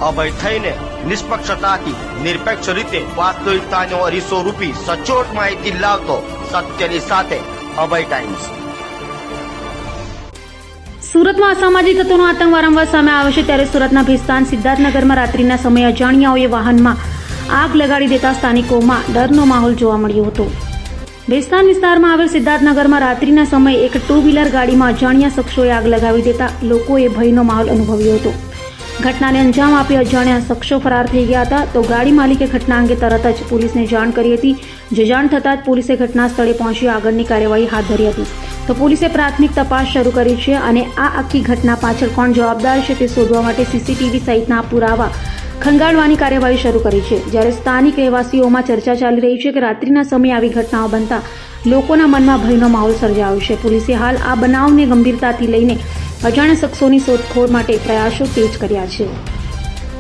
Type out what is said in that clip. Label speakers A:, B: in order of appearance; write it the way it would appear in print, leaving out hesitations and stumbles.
A: અભય થઈને નિષ્પક્ષતાથી નિરપેક્ષ રીતે વાસ્તવિકતાનો અરીસો રૂપી સચોટ માહિતી લાવતો સત્યની સાથે અભય ટાઈમ્સ।
B: સુરતમાં અસામાજિક તત્વોનો આતંક વારંવાર સામે આવે છે, ત્યારે સુરતના ભેસ્તાન સિદ્ધાર્થનગરમાં રાત્રિના સમયે અજાણ્યાઓએ વાહનમાં આગ લગાડી દેતા સ્થાનિકોમાં ડરનો માહોલ જોવા મળ્યો હતો। ભેસ્તાન વિસ્તારમાં આવેલ સિદ્ધાર્થનગરમાં રાત્રિના સમયે એક ટુ વ્હીલર ગાડીમાં અજાણ્યા શખ્સોએ આગ લગાવી દેતા લોકોએ ભયનો માહોલ અનુભવ્યો હતો। ઘટનાને અંજામ આપી અજાણ્યા શખ્સો ફરાર થઈ ગયા હતા, તો ગાડી માલિકે ઘટના અંગે તરત જ પોલીસને જાણ કરી હતી, જે જાણ થતાં જ પોલીસે ઘટના સ્થળે પહોંચી આગળની કાર્યવાહી હાથ ધરી હતી। તો પોલીસે પ્રાથમિક તપાસ શરૂ કરી છે અને આ આખી ઘટના પાછળ કોણ જવાબદાર છે તે શોધવા માટે સીસીટીવી સહિતના પુરાવા ખંગાળવાની કાર્યવાહી શરૂ કરી છે। જ્યારે સ્થાનિક રહેવાસીઓમાં ચર્ચા ચાલી રહી છે કે રાત્રિના સમયે આવી ઘટનાઓ બનતા લોકોના મનમાં ભયનો માહોલ સર્જાયો છે। પોલીસે હાલ આ બનાવને ગંભીરતાથી લઈને અજાણ્યા શખ્સોની શોધખોળ માટે પ્રયાસો તેજ કર્યા છે।